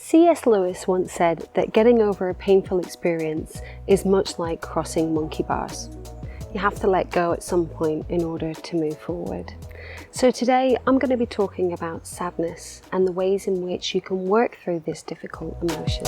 C.S. Lewis once said that getting over a painful experience is much like crossing monkey bars. You have to let go at some point in order to move forward. So today I'm going to be talking about sadness and the ways in which you can work through this difficult emotion.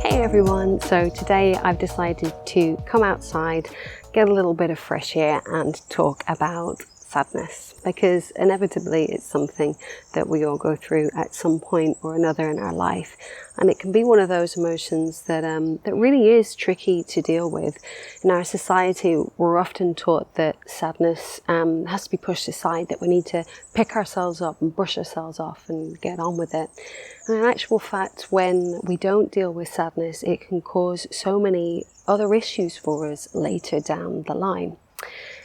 Hey everyone, so today I've decided to come outside, get a little bit of fresh air and talk about sadness, because inevitably it's something that we all go through at some point or another in our life, and it can be one of those emotions that really is tricky to deal with. In our society, we're often taught that sadness has to be pushed aside, that we need to pick ourselves up and brush ourselves off and get on with it. And in actual fact, when we don't deal with sadness, it can cause so many other issues for us later down the line.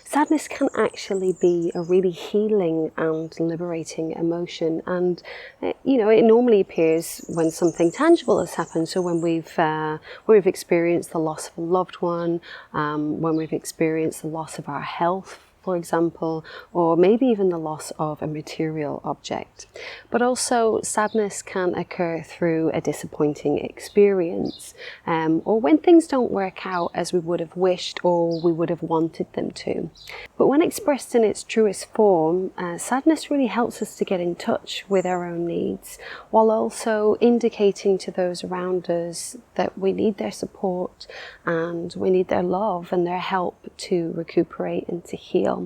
Sadness can actually be a really healing and liberating emotion, and it normally appears when something tangible has happened. So when we've experienced the loss of a loved one, when we've experienced the loss of our health, for example, or maybe even the loss of a material object. But also sadness can occur through a disappointing experience, or when things don't work out as we would have wished or we would have wanted them to. But when expressed in its truest form, sadness really helps us to get in touch with our own needs, while also indicating to those around us that we need their support and we need their love and their help to recuperate and to heal.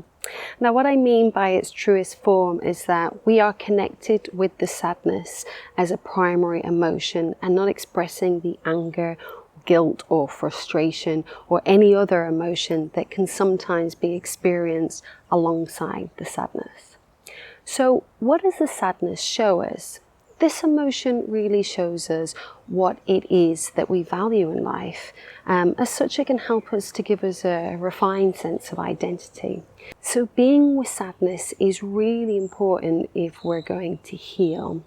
Now, what I mean by its truest form is that we are connected with the sadness as a primary emotion and not expressing the anger, guilt or frustration or any other emotion that can sometimes be experienced alongside the sadness. So what does the sadness show us? This emotion really shows us what it is that we value in life. As such, it can help us to give us a refined sense of identity. So being with sadness is really important if we're going to heal.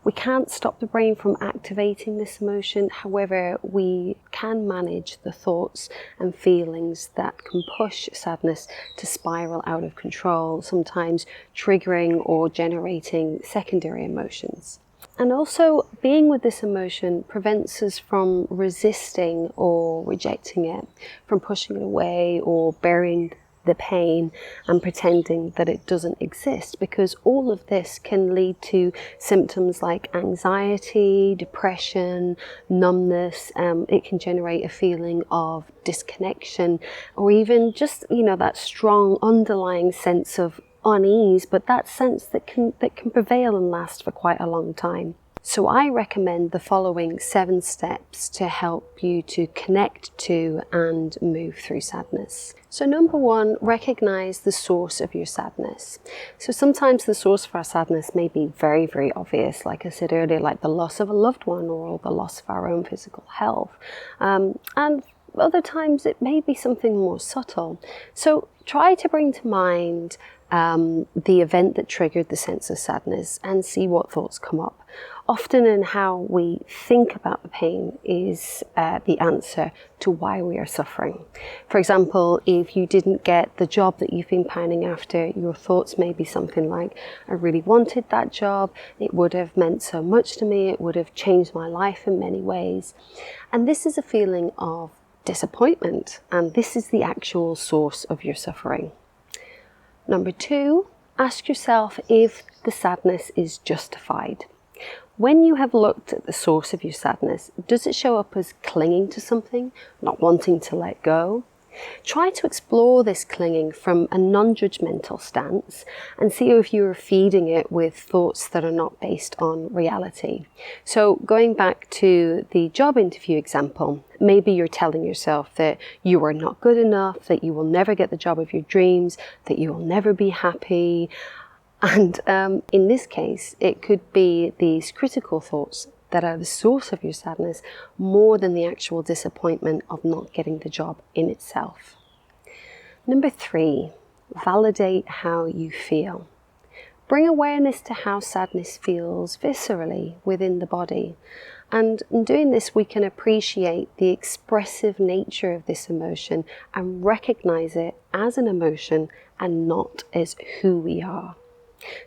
We can't stop the brain from activating this emotion. However, we can manage the thoughts and feelings that can push sadness to spiral out of control, sometimes triggering or generating secondary emotions. And also, being with this emotion prevents us from resisting or rejecting it, from pushing it away or burying the pain and pretending that it doesn't exist, because all of this can lead to symptoms like anxiety, depression, numbness. It can generate a feeling of disconnection, or even just that strong underlying sense of unease, but that sense that can prevail and last for quite a long time. So I recommend the following 7 steps to help you to connect to and move through sadness. So number 1, recognize the source of your sadness. So sometimes the source of our sadness may be very, very obvious, like I said earlier, like the loss of a loved one or the loss of our own physical health. And other times it may be something more subtle. So try to bring to mind the event that triggered the sense of sadness and see what thoughts come up. Often in how we think about the pain is the answer to why we are suffering. For example, if you didn't get the job that you've been pining after, your thoughts may be something like, I really wanted that job, it would have meant so much to me, it would have changed my life in many ways. And this is a feeling of disappointment, and this is the actual source of your suffering. Number 2, ask yourself if the sadness is justified. When you have looked at the source of your sadness, does it show up as clinging to something, not wanting to let go? Try to explore this clinging from a non-judgmental stance and see if you are feeding it with thoughts that are not based on reality. So going back to the job interview example, maybe you're telling yourself that you are not good enough, that you will never get the job of your dreams, that you will never be happy. And in this case, it could be these critical thoughts that are the source of your sadness more than the actual disappointment of not getting the job in itself. Number 3, validate how you feel. Bring awareness to how sadness feels viscerally within the body. And in doing this, we can appreciate the expressive nature of this emotion and recognize it as an emotion and not as who we are.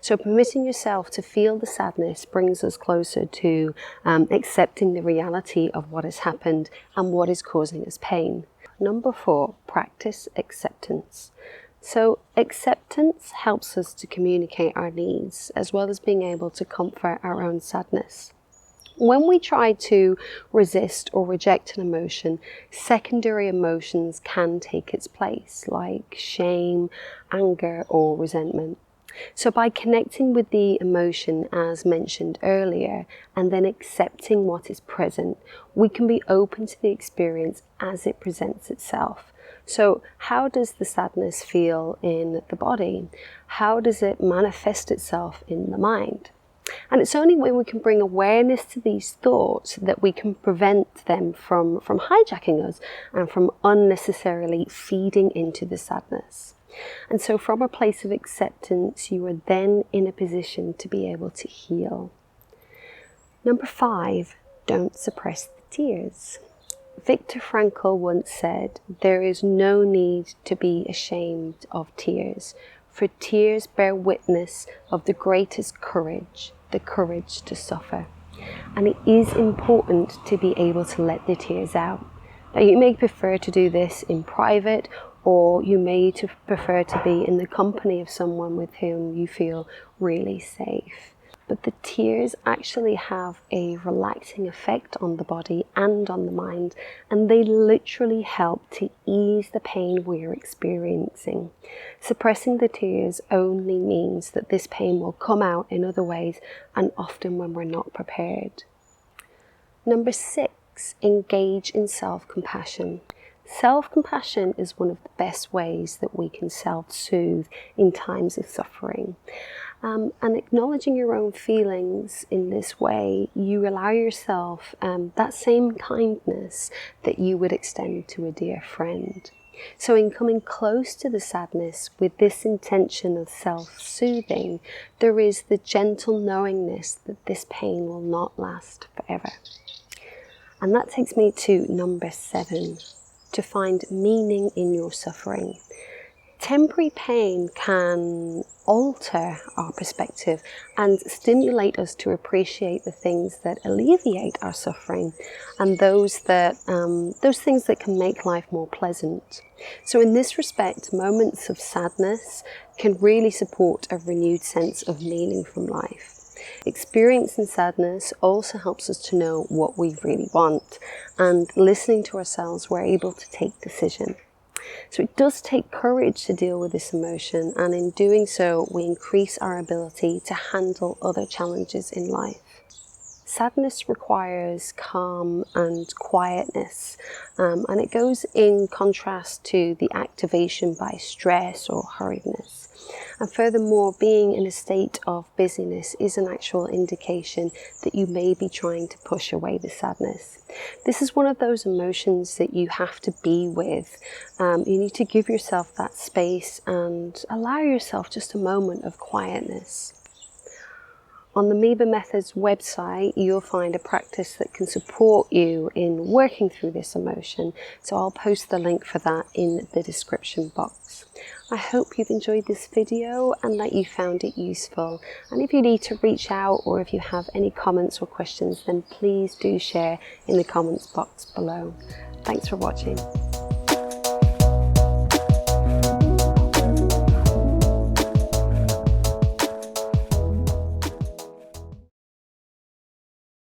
So permitting yourself to feel the sadness brings us closer to accepting the reality of what has happened and what is causing us pain. Number 4, practice acceptance. So acceptance helps us to communicate our needs as well as being able to comfort our own sadness. When we try to resist or reject an emotion, secondary emotions can take its place, like shame, anger, or resentment. So by connecting with the emotion as mentioned earlier, and then accepting what is present, we can be open to the experience as it presents itself. So how does the sadness feel in the body? How does it manifest itself in the mind? And it's only when we can bring awareness to these thoughts that we can prevent them from hijacking us and from unnecessarily feeding into the sadness. And so from a place of acceptance, you are then in a position to be able to heal. Number 5, don't suppress the tears. Viktor Frankl once said, "There is no need to be ashamed of tears, for tears bear witness of the greatest courage, the courage to suffer." And it is important to be able to let the tears out. Now, you may prefer to do this in private, or you may prefer to be in the company of someone with whom you feel really safe. But the tears actually have a relaxing effect on the body and on the mind, and they literally help to ease the pain we're experiencing. Suppressing the tears only means that this pain will come out in other ways, and often when we're not prepared. Number 6, engage in self-compassion. Self-compassion is one of the best ways that we can self-soothe in times of suffering. And acknowledging your own feelings in this way, you allow yourself that same kindness that you would extend to a dear friend. So in coming close to the sadness with this intention of self-soothing, there is the gentle knowingness that this pain will not last forever. And that takes me to number 7, to find meaning in your suffering. Temporary pain can alter our perspective and stimulate us to appreciate the things that alleviate our suffering and those things that can make life more pleasant. So in this respect, moments of sadness can really support a renewed sense of meaning from life. Experiencing sadness also helps us to know what we really want, and listening to ourselves, we're able to take decision. So it does take courage to deal with this emotion, and in doing so, we increase our ability to handle other challenges in life. Sadness requires calm and quietness, and it goes in contrast to the activation by stress or hurriedness. And furthermore, being in a state of busyness is an actual indication that you may be trying to push away the sadness. This is one of those emotions that you have to be with. You need to give yourself that space and allow yourself just a moment of quietness. On the Miba Method's website, you'll find a practice that can support you in working through this emotion. So I'll post the link for that in the description box. I hope you've enjoyed this video and that you found it useful. And if you need to reach out or if you have any comments or questions, then please do share in the comments box below. Thanks for watching.